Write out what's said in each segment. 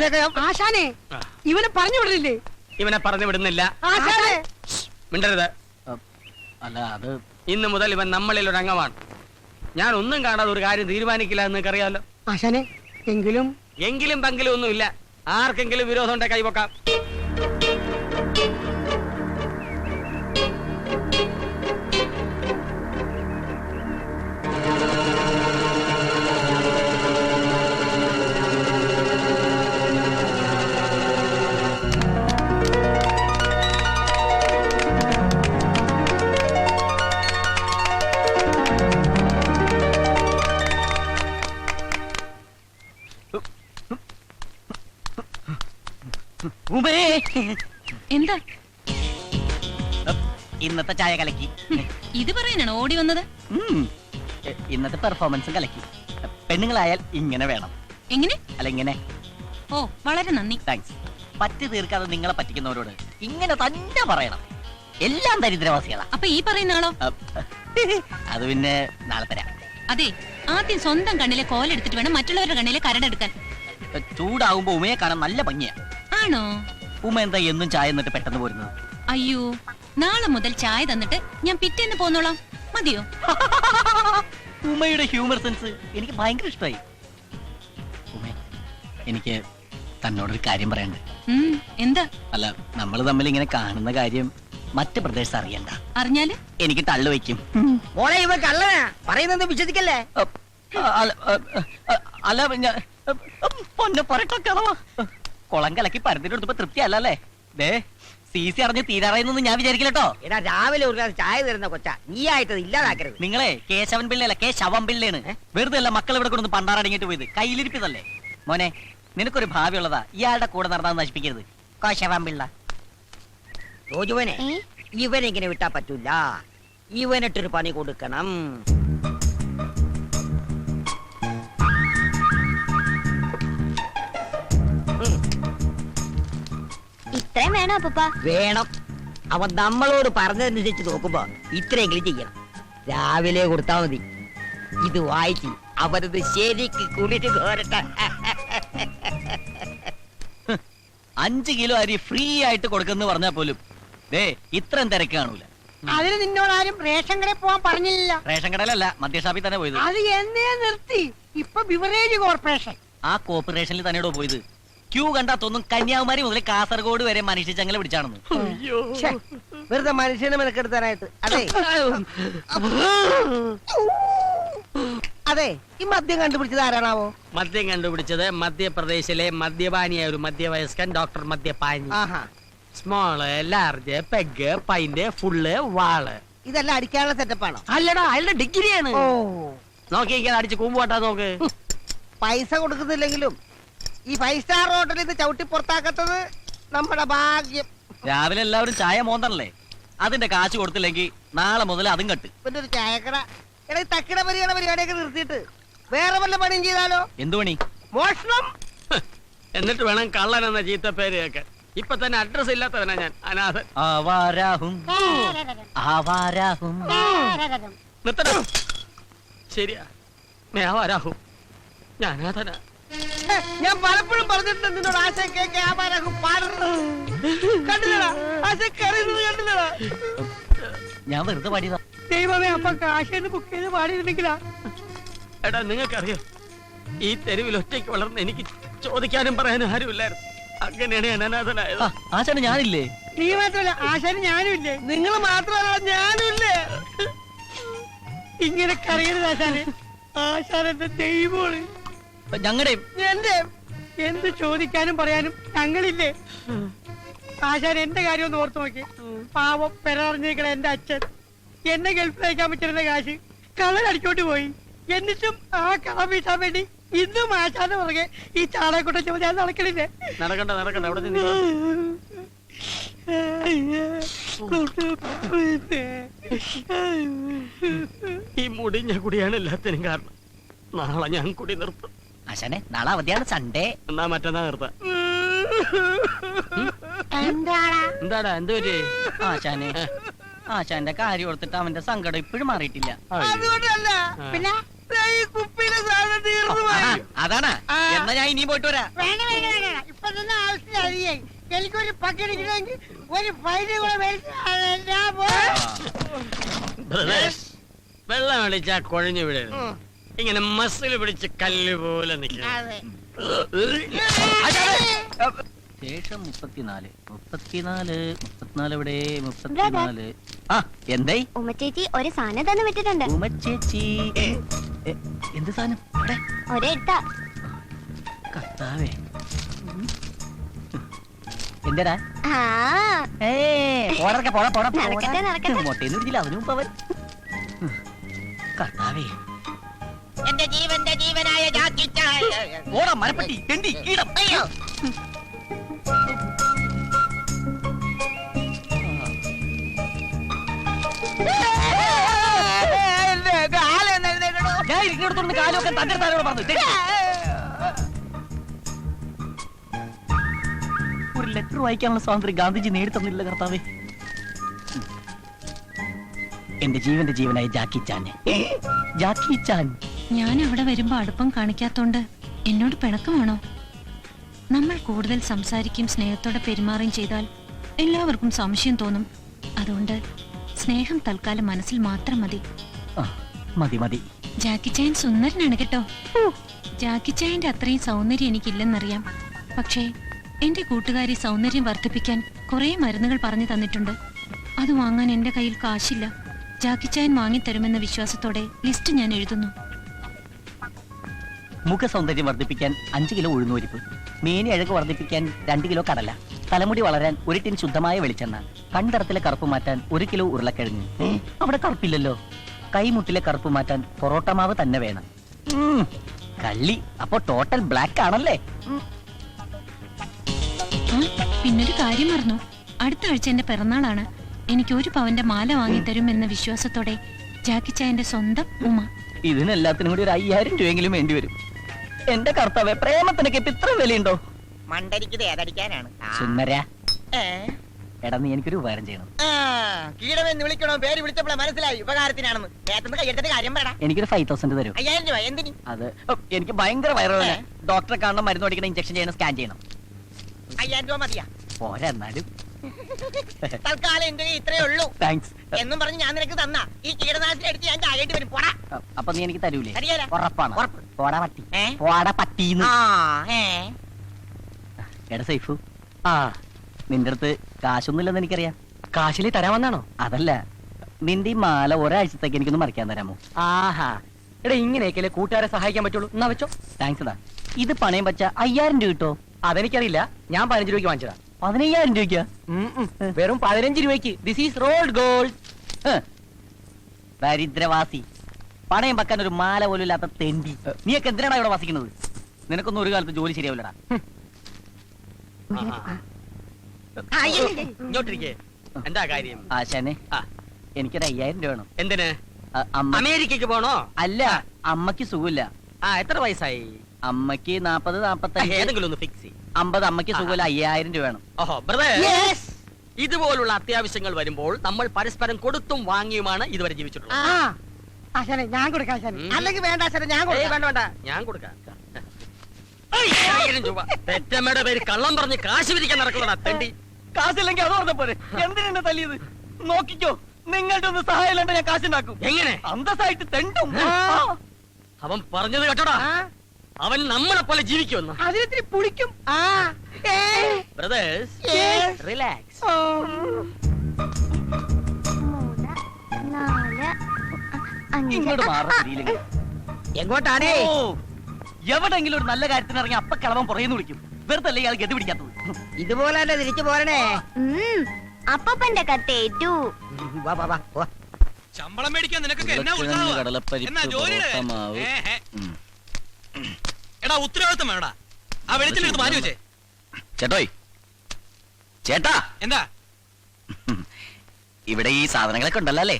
ആശാനെ ഇവനെ പറഞ്ഞു വിടില്ലേ? ഇവനെ പറഞ്ഞു വിടുന്നില്ല. ആശാനെ മിണ്ടരുത്. അല്ല, അത് ഇന്ന് മുതൽ ഇവൻ നമ്മളിൽ ഒരു അംഗമാണ്. ഞാൻ ഒന്നും കാണാതെ ഒരു കാര്യം തീരുമാനിക്കില്ല എന്ന് അറിയാലോ. ആശാനെ എങ്കിലും പങ്കിലും ഒന്നുമില്ല. ആർക്കെങ്കിലും വിരോധം ഉണ്ടെ കൈവക്കാം. എന്താ ഇന്നത്തെ ചായ കലക്കി. ഇത് പറയാനാണ് ഓടി വന്നത്? ഇന്നത്തെ പെർഫോമൻസും കലക്കി. പെണ്ണുങ്ങളായാൽ ഇങ്ങനെ വേണം. എങ്ങനെ? അല്ല, ഇങ്ങനെ. ഓ, വളരെ നന്ദി. താങ്ക്സ്. പറ്റി തീർക്കാതെ നിങ്ങളെ പറ്റിക്കുന്നവരോട് ഇങ്ങനെ തന്നെ പറയണം. എല്ലാം ദരിദ്രവാസികളാ. അപ്പൊ ഈ പറയുന്ന ആളോ? അത് പിന്നെ നാളെ തരാം. അതെ, ആദ്യം സ്വന്തം കണ്ണിലെ കോലെടുത്തിട്ട് വേണം മറ്റുള്ളവരുടെ കണ്ണിലെ കരടെടുക്കാൻ. ചൂടാവുമ്പോ ഉമയെ കാണാൻ നല്ല ഭംഗിയാ. ആണോ? ഉമ എന്താ എന്നും ചായ എന്നിട്ട് പെട്ടെന്ന് പോരുന്നത്? അയ്യോ, നാളെ മുതൽ ചായ തന്നിട്ട് ഞാൻ പിറ്റേന്ന് പോന്നോളാം. മതിയോ? ഉമയുടെ ഹ്യൂമർ സെൻസ് എനിക്ക് ഭയങ്കര ഇഷ്ടമായി. ഉമേ, എനിക്ക് തന്നോടൊരു കാര്യം പറയാനുണ്ട്. എന്താ? അല്ല, നമ്മൾ തമ്മിൽ ഇങ്ങനെ കാണുന്ന കാര്യം മറ്റു പ്രദേശത്ത് അറിയണ്ട. അറിഞ്ഞാല് എനിക്ക് തള്ളു വയ്ക്കും. മോളെ ഇവ കള്ളനാ പറയുന്നത് വിശ്വസിക്കല്ലേ? അല്ല, പൊന്നെ പറയട്ട. കുളം കലക്കി പരത്തിനെടുത്തപ്പോ തൃപ്തി അല്ലല്ലേ? ദേ, CC അറിഞ്ഞ് തീരാറായെന്നൊന്നും ഞാൻ വിചാരിക്കില്ലട്ടോ. എടാ, രാവിലെ ഒരു ഗ്ലാസ് ചായ തരുന്ന കൊച്ചാ, നീ ആയിട്ട് ഇല്ലാതാക്കരുത്. നിങ്ങളെ കേശവൻ പിള്ളയല്ല, ശവം പിള്ളയാണ്. വെറുതെ അല്ല മക്കൾ ഇവിടെ കൊണ്ടൊന്ന് പണ്ടാറടങ്ങിട്ട് പോയത്. കയ്യിലിരിപ്പിതല്ലേ മോനെ? നിനക്കൊരു ഭാവി ഉള്ളതാ. ഇയാളുടെ കൂടെ നടന്നാന്ന് നശിപ്പിക്കരുത്. ശവം പിള്ള റോജുവനെ ഇവനെങ്ങനെ വിട്ടാ പറ്റൂല. ഇവനിട്ടൊരു പണി കൊടുക്കണം. ഇത്രയും വേണോ അപ്പൂപ്പ? വേണം. അവൻ നമ്മളോട് പറഞ്ഞതനുസരിച്ച് നോക്കുമ്പോ ഇത്രയെങ്കിലും ചെയ്യണം. രാവിലെ കൊടുത്താ മതി. ഇത് വായിച്ച് അവരത് ശരിക്ക് കുളിച്ച് കോരട്ടെ. 5 കിലോ അരി ഫ്രീ ആയിട്ട് കൊടുക്കുന്ന പറഞ്ഞാൽ പോലും ദേ ഇത്രയും തിരക്ക് കാണൂല. അതിന് നിന്നോടാരും റേഷൻ കടയിൽ പോവാൻ പറഞ്ഞില്ല. റേഷൻ കടയിലല്ല, മദ്യഷാപ്പിൽ തന്നെ പോയത്. അത് എന്നേ നിർത്തി. ഇപ്പൊ ബിവറേജ് കോർപ്പറേഷൻ. ആ കോർപ്പറേഷനിൽ തന്നെയോട് പോയത്. ക്യൂ കണ്ടാ തോന്നും കന്യാകുമാരി മുതൽ കാസർഗോഡ് വരെ മനുഷ്യ ചങ്ങല പിടിച്ചാണെന്ന്. വെറുതെ മനുഷ്യനെ മെനക്കെടുത്താനായിട്ട്. അതെ അതെ, ഈ മദ്യം കണ്ടുപിടിച്ചത് ആരാണാവോ? മദ്യം കണ്ടുപിടിച്ചത് മധ്യപ്രദേശിലെ മദ്യപാനിയായ ഒരു മധ്യവയസ്കൻ ഡോക്ടർ മദ്യപാനി. Small, large, peg, pint, full, വാള്. ഇതെല്ലാം അടിക്കാനുള്ള സെറ്റപ്പാണോ? അല്ലടാ, അയാളുടെ ഡിഗ്രിയാണ്. ഓ, നോക്കിയിരിക്കാൻ അടിച്ച് കൂമ്പുപോട്ടാ നോക്ക്. പൈസ കൊടുക്കുന്നില്ലെങ്കിലും ഈ 5 സ്റ്റാർ ഹോട്ടലിൽ ഇത് ചവിട്ടി പുറത്താക്കത്തത് നമ്മുടെ ഭാഗ്യം. രാവിലെ എല്ലാവരും ചായ മോന്തണല്ലേ? അതിന്റെ കാശ് കൊടുത്തില്ലെങ്കിൽ നാളെ മുതൽ അതും കെട്ട്. പിന്നെ ഒരു ചായക്കട. എടാ, ഈ തക്കിട പരിപാടിയൊക്കെ നിർത്തിയിട്ട് വേറെ വല്ല പണിയും ചെയ്താലോ? എന്തു പണി? മോഷണം. എന്നിട്ട് വേണം കള്ളൻ എന്ന ചീത്ത പേര് കേൾക്കാൻ. ഇപ്പൊ തന്നെ അഡ്രസ് ഇല്ലാത്തവനാ ഞാൻ, അനാഥൻ. നിർത്തണം. ശരിയാ, മേവാരാഹും. ഞാൻ അനാഥനാ. ഞാൻ പലപ്പോഴും പറഞ്ഞിട്ടുണ്ട് നിന്നോട്. ആശ കേക്ക് ആവാരാഹും പാടുന്നത് കണ്ടില്ലടാ? ആശ കറിയുന്നത് കണ്ടില്ലടാ? ഞാൻ വെറുതെ പാടിയതാ. ദൈവമേ, അപ്പൊ ആശയെന്ന് ബുക്ക് ചെയ്ത് പാടിയിരുന്നെങ്കിലാ. എടാ, നിങ്ങൾക്കറിയോ, ഈ തെരുവിൽ ഒറ്റയ്ക്ക് വളർന്ന് എനിക്ക് ചോദിക്കാനും പറയാനും ആരുമില്ലായിരുന്നു. അങ്ങനെയാണ് ഞാൻ അനാഥനായത്. ആശാന് ഞാനില്ലേ? നീ മാത്രമല്ല, ആശാന് ഞാനും ഇല്ലേ? നിങ്ങൾ മാത്രമല്ല, ഞാനും ഇല്ലേ? ഇങ്ങനെ കറിയരുത് ആശാന്. ആശാൻ എന്റെ ദൈവമാണ്. ഞങ്ങളുടെ എന്റെ എന്ത് ചോദിക്കാനും പറയാനും ഞങ്ങളില്ലേ? ആശാൻ എന്റെ കാര്യം ഒന്ന് ഓർത്തു നോക്കി. പാവം പെരറിഞ്ഞിരിക്കണ എന്റെ അച്ഛൻ എന്നെ ഗൾഫിൽ അയക്കാൻ പറ്റുന്ന കാശ് കള്ളനടിച്ചോട്ട് പോയി. എന്നിട്ടും ആ കട വീട്ടാൻ വേണ്ടി ഇന്നും ആശാന്റെ പുറകെ ഈ ചാണകക്കൂട്ടം ചോദിച്ചാൽ ഞാൻ നടക്കണില്ലേ? നടക്കണ്ട അവിടെ നിന്ന്. ഈ മുടിഞ്ഞ കുടിയാണ് എല്ലാത്തിനും കാരണം. നാളെ ഞാൻ കുടി നിർത്തും. ആശാനെ, നാളെ അവധിയാണ്, സൺഡേ. എന്നാ മറ്റന്നാ നിർത്താം. എന്താടാ, എന്ത് പറ്റി? ആശാനെ, ആശാന്റെ കാര്യം ഓർത്തിട്ട് അവന്റെ സങ്കടം ഇപ്പോഴും മാറിയിട്ടില്ല. അതുകൊണ്ടല്ല, പിന്നെ ഈ കുപ്പിയിലെ സാധനം തീർന്നു പോയി. അതാണ്. എന്നാ ഞാൻ ഇനിയും പോയിട്ട് വരാം. വേണ്ട മതിയായി. എനിക്കൊരു പക്കടിക്കണമെങ്കിൽ ഒരു പൈസ കൂടെ മേടിച്ച് ഞാൻ ബ്രദേഴ്സ്, വെള്ളം അടിച്ചാ കുഴഞ്ഞു വിടരുത്. ഇങ്ങനെ മസിൽ പിടിച്ച് കല്ല് പോലെ നിൽക്കണം. അതെ. ശേഷം 34 ഇവിടെ 34. ആ എന്തായി ഉമ്മച്ചേച്ചി ഒരു സാധനം തന്നെ വിട്ടിട്ടുണ്ട്. ഉമ്മച്ചേച്ചി എന്ത് സാധനം ഇവിടെ? ഒരെടുത്താ കർത്താവേ, എന്തടാ? ആ നടക്കട്ടെ, നടക്കട്ടെ. മൊട്ടേന്ന് പിടിച്ചില്ല അതിനു മുമ്പ് അവൻ. കർത്താവേ, എന്റെ ജീവന്റെ ജീവനായ ജാക്കി ചാൻ. ഓടാ മരപ്പട്ടി തെണ്ടി കീടം. അയ്യോ, ഞാൻ ഇരിക്കുന്നിടത്തോണ്ട് കാലൊക്കെ തന്റെ താരോട് പറഞ്ഞു. ഒരു ലെറ്റർ വായിക്കാനുള്ള സ്വാതന്ത്ര്യം ഗാന്ധിജി നേടിത്തന്നില്ല കർത്താവേ. എന്റെ ജീവന്റെ ജീവനായ ജാക്കി ചാനെ. ജാക്കി ചാൻ. ഞാൻ അവിടെ വരുമ്പോ അടുപ്പം കാണിക്കാത്തോണ്ട് എന്നോട് പിണക്കമാണോ? നമ്മൾ കൂടുതൽ സംസാരിക്കും സ്നേഹത്തോടെ പെരുമാറുകയും ചെയ്താൽ എല്ലാവർക്കും സംശയം തോന്നും. അതുകൊണ്ട് സ്നേഹം തൽക്കാലം മനസ്സിൽ മാത്രം മതി. ആ, മതി മതി. ജാക്കി ചായൻ സുന്ദരനാണ് കേട്ടോ. ജാക്കി ചായന്റെ അത്രയും സൗന്ദര്യം എനിക്കില്ലെന്നറിയാം. പക്ഷേ എന്റെ കൂട്ടുകാരി സൗന്ദര്യം വർദ്ധിപ്പിക്കാൻ കുറെ മരുന്നുകൾ പറഞ്ഞു തന്നിട്ടുണ്ട്. അത് വാങ്ങാൻ എന്റെ കയ്യിൽ കാശില്ല. ജാക്കി ചായൻ വാങ്ങിത്തരുമെന്ന വിശ്വാസത്തോടെ ലിസ്റ്റ് ഞാൻ എഴുതുന്നു. മുഖ സൗന്ദര്യം വർദ്ധിപ്പിക്കാൻ 5 കിലോ ഉഴുന്നുപരിപ്പ്, മേനി അഴക് വർദ്ധിപ്പിക്കാൻ 2 കിലോ കടല, തലമുടി വളരാൻ 1 ടിൻ ശുദ്ധമായ വെളിച്ചെണ്ണ, കൺതടത്തിലെ കറുപ്പ് മാറ്റാൻ 1 കിലോ ഉരുളക്കിഴങ്ങ്. അവിടെ കറുപ്പില്ലല്ലോ. കൈമുട്ടിലെ കറുപ്പ് മാറ്റാൻ പൊറോട്ട മാവ് തന്നെ വേണം. കള്ളി. അപ്പൊ ടോട്ടൽ ബ്ലാക്ക് ആണല്ലേ? ആ പിന്നൊരു കാര്യം മറന്നു. അടുത്ത ആഴ്ച എന്റെ പിറന്നാളാണ്. എനിക്ക് 1 പവന്റെ മാല വാങ്ങിത്തരും എന്ന വിശ്വാസത്തോടെ ജാക്കി ചായന്റെ സ്വന്തം ഉമ്മ. ഇതിനെല്ലാത്തിനും കൂടി 5000 രൂപയെങ്കിലും വേണ്ടി വരും. എന്റെ കർത്താവേ, പ്രേമത്തിനൊക്കെ ഇപ്പൊ ഇത്ര വിലയുണ്ടോ? മണ്ടരിക്കത് ഏതടിക്കാനാണ്? സുന്ദരാ, എടാ നീ എനിക്കൊരു ഉപകാരം ചെയ്യണം. കീടമെന്ന് വിളിക്കണോ? പേര് വിളിച്ചപ്പോഴേ മനസ്സിലായി ഉപകാരത്തിനാണെന്ന്. നേരത്തെ കയ്യെടുത്തിട്ട് കാര്യം പറയണം. എനിക്കൊരു 5000 തരും. 5000 രൂപ എന്തിന്? അത് എനിക്ക് ഭയങ്കര വയറുവേദന. ഡോക്ടറെ കാണണം, മരുന്ന് പഠിക്കണം, ഇഞ്ചക്ഷൻ ചെയ്യണം, സ്കാൻ ചെയ്യണം. 5000 രൂപ മതിയാ? പോരാ എന്നാലും. തൽക്കാലം എന്റെ ഇത്രേ ഉള്ളൂ താങ്ക്സ്. എന്നും പറഞ്ഞ് ഞാൻ നിനക്ക് തന്ന ഈ കീടനാശിനി അടിച്ച് ഞാൻ ചാകേണ്ടി വരും. പോടാ. അപ്പൊ നീ എനിക്ക് തരൂലേ? തരികേല. ഉറപ്പാണ്? ഉറപ്പ്. പോടാ പട്ടി. ഏ? പോടാ പട്ടീന്ന്. ഏ എടാ സൈഫു, നിന്റെ അടുത്ത് കാശൊന്നുമില്ലെന്ന് എനിക്കറിയാം. കാശില് തരാമെന്നാണോ? അതല്ല, നിന്റെ ഈ മാല ഒരാഴ്ചത്തേക്ക് എനിക്കൊന്ന് മറിക്കാൻ തരാമോ? ആഹാ, എടാ ഇങ്ങനെയൊക്കെ കൂട്ടുകാരെ സഹായിക്കാൻ പറ്റുള്ളൂ. എന്നാ വെച്ചോ. താങ്ക്സ് എടാ. ഇത് പണയം വെച്ച 5000 രൂപ കിട്ടോ? അതെനിക്കറിയില്ല, ഞാൻ 15 രൂപയ്ക്ക് വാങ്ങിച്ചതാ. 15000 രൂപയ്ക്കാ? വെറും 15 രൂപയ്ക്ക്. This is rolled gold. ദരിദ്രവാസി, പണയം വെക്കാൻ ഒരു മാല പോലും ഇല്ലാത്ത തെണ്ടി. നീയൊക്കെ എന്തിനാണ് ഇവിടെ വസിക്കുന്നത്? നിനക്കൊന്നും ഒരു കാലത്ത് ജോലി ശരിയാവില്ലടാ. ഇങ്ങോട്ടിരിക്കേ. എന്താ കാര്യം? ആശാനെ, ആ. എനിക്കൊരു 5000 രൂപ വേണം. എന്തിന്? അമ്മ. അമേരിക്കക്ക് പോണോ? അല്ല, അമ്മക്ക് സുഖമില്ല. എത്ര വയസ്സായി? അമ്മക്ക് 40, 45, ഏതെങ്കിലും ഒന്ന് ഫിക്സ് ചെയ്യും. 50. അമ്മക്ക് സുഖമില്ല. 5000 രൂപ വേണം. ഓഹോ ബ്രദർ, ഇതുപോലുള്ള അത്യാവശ്യങ്ങൾ വരുമ്പോൾ നമ്മൾ പരസ്പരം കൊടുത്തും വാങ്ങിയുമാണ് ഇതുവരെ ജീവിച്ചിട്ടുള്ളത്. ആശാനെ ഞാൻ കൊടുക്കാം. ആശാനെ അല്ലെങ്കിൽ വേണ്ട. ആശാനെ ഞാൻ വേണ്ട വേണ്ട, ഞാൻ കൊടുക്കാം. 5000 രൂപ. പെറ്റമ്മയുടെ പേര് കള്ളം പറഞ്ഞ് കാശ് വിരിക്കാൻ നടക്കുന്നതാ തെണ്ടി. കാശില്ലെങ്കിൽ അത് പറഞ്ഞ പോലെ എന്തിനാ തല്ലിയത്? നോക്കിക്കോ, നിങ്ങളുടെ ഒന്ന് സഹായം ഇല്ലാണ്ട് ഞാൻ കാശുണ്ടാക്കും. എങ്ങനെ? അന്തസ്സായിട്ട് തെണ്ടും. അവൻ പറഞ്ഞത് കേട്ടോടാ, അവൻ നമ്മളെ പോലെ ജീവിക്കുമെന്ന്. അതിനെത്തിരി പുളിക്കും. Brothers, relax. 3, 4, 5. ഇങ്ങോട്ട് മാറിയില്ലെങ്കിൽ എങ്ങോട്ടാണേ? എവിടെങ്കിലും ഒരു നല്ല കാര്യത്തിന് ഇറങ്ങി അപ്പ കളവൻ പുറയുന്നു വിളിക്കും. വെറുതെ അല്ലേ ഇയാൾ ഗതി പിടിക്കാത്തത്? ഇതുപോലെ തന്നെ തിരിച്ചു പോരണേ. അപ്പന്റെ കത്തേറ്റു. ശമ്പളം മേടിക്കാൻ നിനക്കൊക്കെ എന്നാ ഉത്സാഹമാ? എന്നാ ജോലിയുടെ എടാ ഉത്തരവാദിത്തം വേണടാ. ആ വെളിച്ചെടുത്ത് മാറ്റി വെച്ചേ. ചേട്ടോയ്, ചേട്ടാ, എന്താ ഇവിടെ ഈ സാധനങ്ങളൊക്കെ ഉണ്ടല്ലോ അല്ലേ?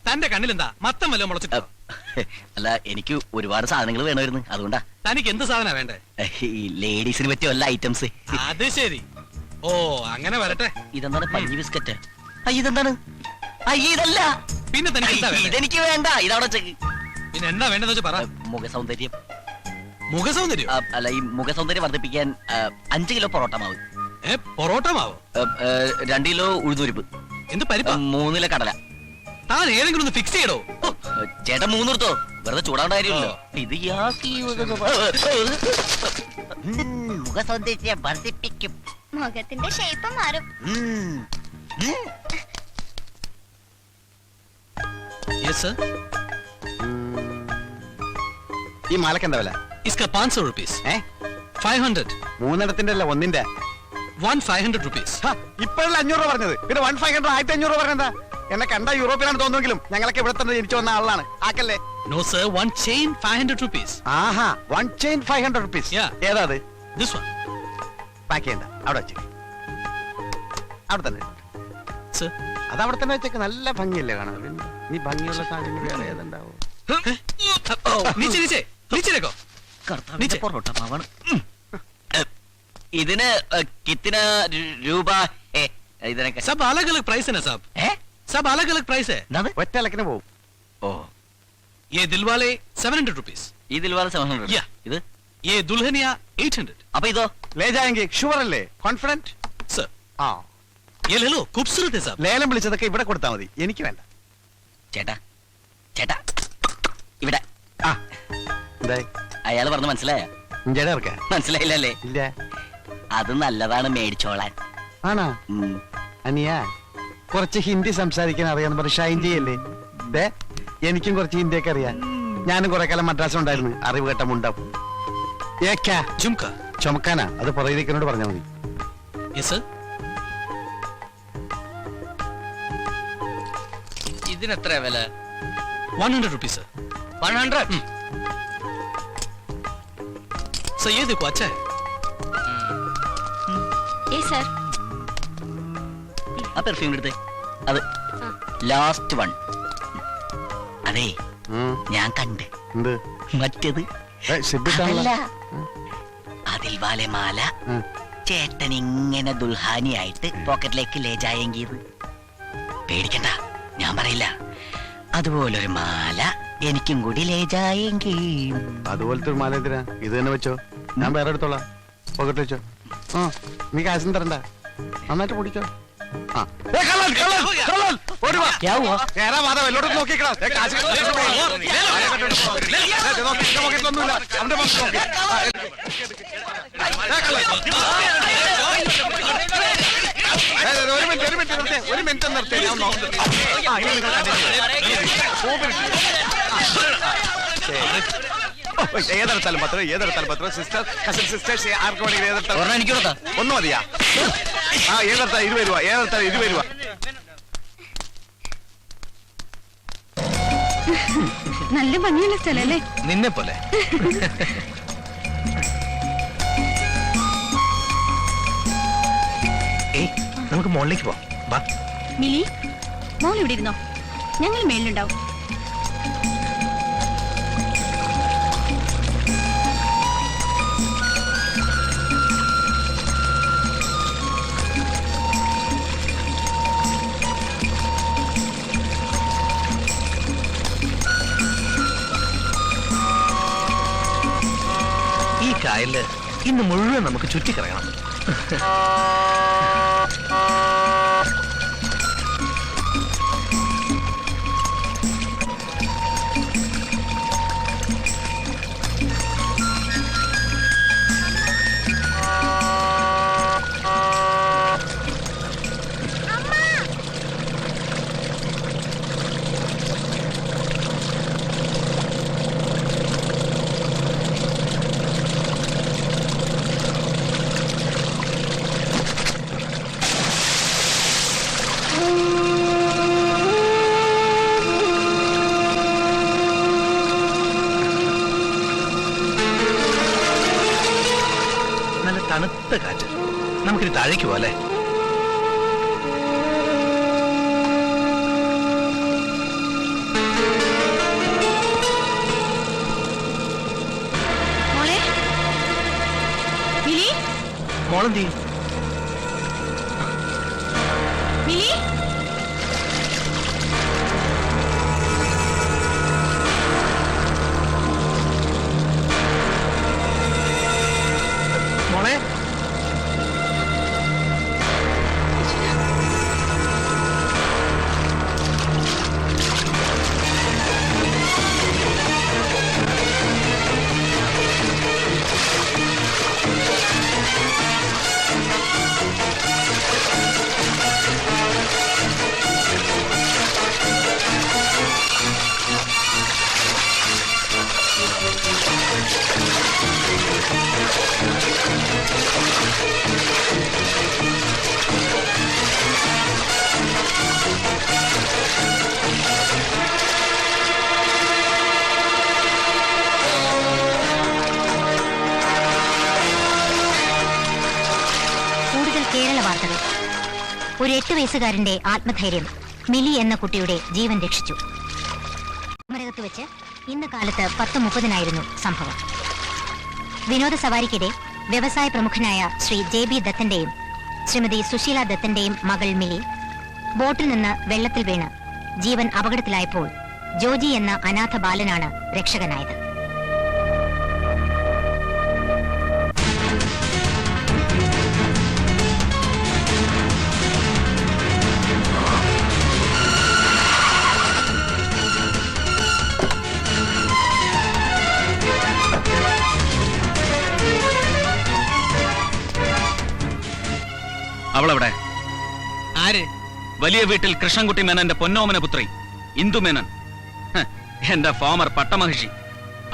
തന്റെ കണ്ണിലെന്താ മത്തം വല്ലതും മുളച്ചിട്ടോ? അല്ല, എനിക്ക് ഒരുപാട് സാധനങ്ങൾ വേണമായിരുന്നു, അതുകൊണ്ടാ. തനിക്ക് എന്ത് സാധന വേണ്ടേ? ഈ ലേഡീസിന് പറ്റിയ വല്ല ഐറ്റംസ്. അത് ശരി. ഓ അങ്ങനെ വരട്ടെ. ഇതെന്താണ്? പഞ്ഞി ബിസ്ക്കറ്റ്. ഇതെന്താണ്? ഇതല്ല. പിന്നെ തനിക്ക് എന്താ വേണ്ടേ? ഇതെനിക്ക് വേണ്ട. ഇതവിടെ ചെക്ക്. പിന്നെ എന്താ വേണ്ടെന്ന് വെച്ചാ പറ. മുഖസൗന്ദര്യം. മുഖസൗന്ദര്യം? അല്ല, ഈ മുഖസൗന്ദര്യം വർദ്ധിപ്പിക്കാൻ 5 കിലോ പൊറോട്ട മാവ്. പൊറോട്ട മാവോ? 2 കിലോ ഉഴുന്നുരിപ്പ്, എന്ത് പരിപ്പാ? 3 കിലോ കടല. താൻ ഏതെങ്കിലും ഒന്ന് ഫിക്സ് ചെയ്യടോ. ചേട്ടൻ 3 എടുത്തോ, വെറുതെ ചൂടാവേണ്ട കാര്യമില്ലല്ലോ. ഇത് മുഖസൗന്ദര്യം വർദ്ധിപ്പിക്കും. മുഖത്തിന്റെ ഷേപ്പ് മാറും. Yes sir. ഈ മാലക്ക് എന്താ വില? ഇസ്ക 500 rupees. 500. 3 അല്ല, 1 500 rupees. ഇപ്പോഴല്ല 500 രൂപ പറഞ്ഞത്, പിന്നെ 1500 1500 രൂപ പറഞ്ഞെന്താ? എന്നെ കണ്ട യൂറോപ്പിലാണ് തോന്നുമെങ്കിലും ഞങ്ങളൊക്കെ ഇവിടെ തന്നെ ജനിച്ചു വന്ന ആളാണ്. ആക്കല്ലേ? No sir, one chain 500 rupees. ആഹാ, 1 chain 500 rupees. Yeah. ഏതാ അത്? This one. പാക്ക് ചെയ്യണ്ട, അവിടെ വെച്ച്. അവിടെ തന്നെ. Sir. അത് അവിടെ തന്നെ വെച്ചേക്ക്. നല്ല ഭംഗിയല്ലേ കാണാൻ? പിന്നെ ഈ ഭംഗിയുള്ള സാധനങ്ങൾ വേറെ ഏതുണ്ടാവും? नीचे नीचे नीचे देखो. കർത്താവിന്റെ പൊറോട്ട മാവാണ്. ഇതിന് കിത്തിന രൂപ? ഇതിനൊക്കെ सब अलग अलग प्राइस है ना साहब. सब अलग अलग प्राइस है. ഒറ്റ ഇലക്കിന് പോവും. ഓ, ये दिलवाले 700 rupees. ഇതിൽ വേറെ 700. Yeah. ഇത് ये दुल्हनिया 800. അപ്പൊ ഇതോ? ലേജായെങ്കിൽ ഷുവർ അല്ലേ? കോൺഫിഡന്റ്? सर ആ, ये ले लो, खूबसूरत है साहब. ലേലം വിളിച്ചതൊക്കെ ഇവിടെ കൊടുത്താൽ മതി, എനിക്ക് വേണ്ട. ചേട്ടാ ചേട്ടാ, ഇവിടെ ആ, എന്തായി? അയാൾ പറഞ്ഞ മനസ്സിലായ? ഇഞ്ചടെ ഇറക്കാൻ മനസ്സിലായില്ലല്ലേ? ഇല്ല. അത് നല്ലതാണ്, മേടിച്ചോളാൻ. ആണാ? അനിയ കുറച്ച് ഹിന്ദി സംസാരിക്കാൻ അറിയാന്ന് പറഞ്ഞ് ഷൈൻ ചെയ്യല്ലേ? ദേ, എനിക്കും കുറച്ച് ഹിന്ദിയൊക്കെ അറിയാം. ഞാനും കുറെ കാലം മദ്രാസിൽ ഉണ്ടായിരുന്നു. അറിവ് കേട്ട മുണ്ടം. झुमका. ചുമക്കാനാ? അത് പുറകിലേക്കിനോട് പറഞ്ഞാൽ മതി. Yes sir. ഇതിനെത്ര വില? 100 rupees sir. 100. सर ये देखो, अच्छा है. സർ, ആ പെർഫ്യൂം എടുത്തേ. അത് ലാസ്റ്റ് വൺ. അതെ, ഞാൻ കണ്ട്. എന്ത്? മറ്റേത് സിബിട്ടാണല്ലോ. അതിൽ വാലെ മാല ചേട്ടൻ ഇങ്ങനെ ദുൽഹാനിയായിട്ട് പോക്കറ്റിലേക്ക് ലേജായെങ്കിയത്. പേടിക്കണ്ട, ഞാൻ പറയില്ല. അതുപോലൊരു മാല എനിക്കും കൂടി ലേജായെങ്കിൽ. അതുപോലത്തെ ഒരു മാല എന്തിനാ? ഇത് തന്നെ വെച്ചോ, ഞാൻ വേറെ എടുത്തോളാം. പോക്കറ്റ് വെച്ചോ. ആ, നീ കാശും തരണ്ട, നന്നായിട്ട് പിടിച്ചോ. ആ, നോക്കിക്കളാ. ഒരു മിനിറ്റ് നിർത്തി. ഏതെടുത്താലും പത്രം സിസ്റ്റർ കസിൻ സിസ്റ്റേഴ്സ് ആർക്ക് വേണമെങ്കിൽ ഏതെടുത്താലും. എനിക്ക് കൊടുത്താ ഒന്ന് മതിയാ? ആ, ഏതെടുത്താൽ 20 രൂപ. ഏതെടുത്താൽ 20 രൂപ. നല്ല ഭംഗിയുള്ള സ്ഥലല്ലേ? നിന്നെ പോലെ. നമുക്ക് മുകളിലേക്ക് പോവാം. വാ. മിലി, മോൾ ഇവിടെ ഇരുന്നോ, ഞങ്ങൾ മേളിലുണ്ടാവും. ഈ കായലില് ഇന്ന് മുഴുവൻ നമുക്ക് ചുറ്റിക്കറങ്ങണം. നല്ല തണുത്ത കാറ്റ്. നമുക്കിനി താഴേക്ക് പോലെ. മോളെ, മിലി, മോളെന്തി? മിലി, മോളെ, കേരള വാർത്തകൾ. ഒരു 8 വയസ്സുകാരന്റെ ആത്മധൈര്യം മിലി എന്ന കുട്ടിയുടെ ജീവൻ രക്ഷിച്ചു. കുമരകത്ത് വെച്ച് ഇന്ന് കാലത്ത് 10:30 സംഭവം. വിനോദ സവാരിക്കിടെ വ്യവസായ പ്രമുഖനായ ശ്രീ JB ദത്തന്റെയും ശ്രീമതി സുശീല ദത്തന്റെയും മകൾ മിലി ബോട്ടിൽ നിന്ന് വെള്ളത്തിൽ വീണ് ജീവൻ അപകടത്തിലായപ്പോൾ ജോജി എന്ന അനാഥ ബാലനാണ് രക്ഷകനായത്. അവളെവിടെ? ആര്? വലിയ വീട്ടിൽ കൃഷ്ണൻകുട്ടി മേനന്റെ പൊന്നോമന പുത്രി ഇന്ദു മേനൻ. എന്റെ ഫോമർ പട്ടമഹിഷി.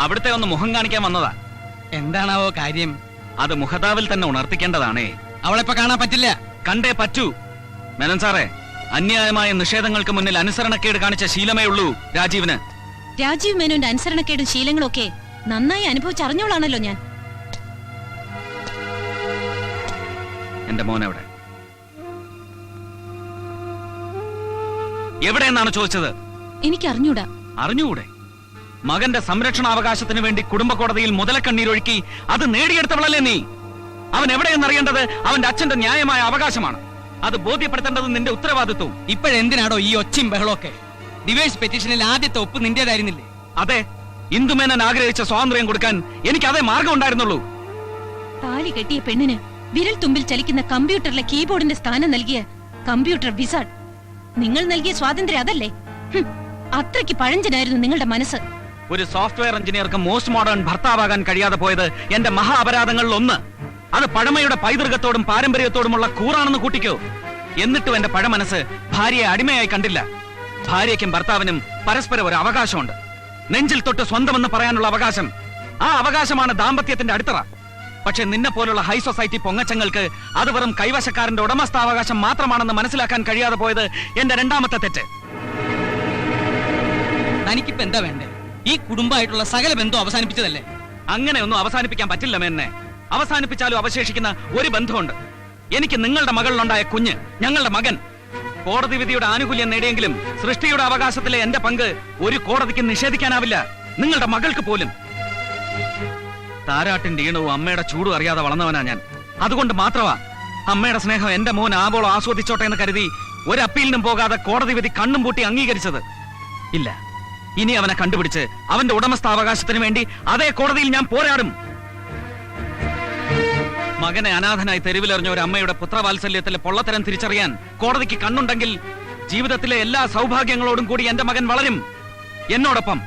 അവിടുത്തെ ഒന്ന് മുഖം കാണിക്കാൻ വന്നതാ. എന്താണാവോ കാര്യം? അത് മുഖതാവിൽ തന്നെ ഉണർത്തിക്കേണ്ടതാണേ. അവളെപ്പോ കാണാൻ പറ്റില്ല. കണ്ടേ പറ്റൂ. മേനൻ സാറേ, അന്യായമായ നിഷേധങ്ങൾക്ക് മുന്നിൽ അനുസരണക്കേട് കാണിച്ച ശീലമേ ഉള്ളൂ രാജീവിന്. രാജീവ് മേനോന്റെ അനുസരണക്കേടും ശീലങ്ങളും ഒക്കെ നന്നായി അനുഭവിച്ചറിഞ്ഞോളാണല്ലോ ഞാൻ. എന്റെ മോൻ എവിടെ? എവിടെയെന്നാണ് ചോദിച്ചത്? എനിക്കറിഞ്ഞൂടാ. അറിഞ്ഞുകൂടെ? മകന്റെ സംരക്ഷണാവകാശത്തിന് വേണ്ടി കുടുംബ കോടതിയിൽ മുതലക്കണ്ണീരൊഴുക്കി അത് നേടിയെടുത്തവളല്ലേ നീ? അവൻ എവിടെയെന്നറിയേണ്ടത് അവന്റെ അച്ഛന്റെ ന്യായമായ അവകാശമാണ്. അത് ബോധ്യപ്പെടുത്തേണ്ടത് നിന്റെ ഉത്തരവാദിത്വവും. ഇപ്പോഴെന്തിനാടോ ഈ ഒച്ചയും ബഹളമൊക്കെ? ഡിവോഴ്സ് പെറ്റീഷനിൽ ആദ്യത്തെ ഒപ്പ് നിന്റേതായിരുന്നില്ലേ? അതെ, ഇന്ദുമേനൻ ആഗ്രഹിച്ച സ്വാതന്ത്ര്യം കൊടുക്കാൻ എനിക്ക് അതേ മാർഗം ഉണ്ടായിരുന്നുള്ളൂ. താലി കെട്ടിയ പെണ്ണിന് വിരൽ തുമ്പിൽ ചലിക്കുന്ന കമ്പ്യൂട്ടറിലെ കീബോർഡിന്റെ സ്ഥാനം നൽകിയ കമ്പ്യൂട്ടർ വിസാർഡ്. നിങ്ങൾ നൽകിയ സ്വാതന്ത്ര്യം അതല്ലേ? അത്രയ്ക്ക് പഴഞ്ചനായിരുന്നു നിങ്ങളുടെ മനസ്സ്. ഒരു സോഫ്റ്റ്വെയർ എഞ്ചിനീയർക്ക് മോസ്റ്റ് മോഡേൺ ഭർത്താവാകാൻ കഴിയാതെ പോയത് എന്റെ മഹാ അപരാധങ്ങളിൽ ഒന്ന്. അത് പഴമയുടെ പൈതൃകത്തോടും പാരമ്പര്യത്തോടുമുള്ള കൂറാണെന്ന് കൂട്ടിക്കോ. എന്നിട്ടും എന്റെ പഴമനസ് ഭാര്യയെ അടിമയായി കണ്ടില്ല. ഭാര്യയ്ക്കും ഭർത്താവിനും പരസ്പരം ഒരു അവകാശമുണ്ട്. നെഞ്ചിൽ തൊട്ട് സ്വന്തമെന്ന് പറയാനുള്ള അവകാശം. ആ അവകാശമാണ് ദാമ്പത്യത്തിന്റെ അടിത്തറ. പക്ഷെ നിന്നെ പോലുള്ള ഹൈ സൊസൈറ്റി പൊങ്ങച്ചങ്ങൾക്ക് അത് വെറും കൈവശക്കാരന്റെ ഉടമസ്ഥാവകാശം മാത്രമാണെന്ന് മനസ്സിലാക്കാൻ കഴിയാതെ പോയത് എന്റെ രണ്ടാമത്തെ തെറ്റ്. തനിക്കിപ്പോ എന്താ വേണ്ടേ? ഈ കുടുംബമായിട്ടുള്ള സകല ബന്ധം അവസാനിപ്പിച്ചതല്ലേ? അങ്ങനെയൊന്നും അവസാനിപ്പിക്കാൻ പറ്റില്ല മേന്നെ. അവസാനിപ്പിച്ചാലും അവശേഷിക്കുന്ന ഒരു ബന്ധമുണ്ട്. എനിക്ക് നിങ്ങളുടെ മകളിലുണ്ടായ കുഞ്ഞ്, ഞങ്ങളുടെ മകൻ. കോടതി വിധിയുടെ ആനുകൂല്യം നേടിയെങ്കിലും സൃഷ്ടിയുടെ അവകാശത്തിലെ എന്റെ പങ്ക് ഒരു കോടതിക്ക് നിഷേധിക്കാനാവില്ല, നിങ്ങളുടെ മകൾക്ക് പോലും. താരാട്ടിന്റെ ഈണവും അമ്മയുടെ ചൂടും അറിയാതെ വളർന്നവനാ ഞാൻ. അതുകൊണ്ട് മാത്രമാ അമ്മയുടെ സ്നേഹം എന്റെ മോൻ ആവോളം ആസ്വദിച്ചോട്ടെ എന്ന് കരുതി ഒരു അപ്പീലിനും പോകാതെ കോടതി വിധി കണ്ണും പൂട്ടി അംഗീകരിച്ചത്. ഇല്ല, ഇനി അവനെ കണ്ടുപിടിച്ച് അവന്റെ ഉടമസ്ഥാവകാശത്തിന് വേണ്ടി അതേ കോടതിയിൽ ഞാൻ പോരാടും. മകനെ അനാഥനായി തെരുവിലെറിഞ്ഞ ഒരു അമ്മയുടെ പുത്രവാത്സല്യത്തിലെ പൊള്ളത്തരം തിരിച്ചറിയാൻ കോടതിക്ക് കണ്ണുണ്ടെങ്കിൽ ജീവിതത്തിലെ എല്ലാ സൗഭാഗ്യങ്ങളോടും കൂടി എന്റെ മകൻ വളരും. എന്നോടൊപ്പം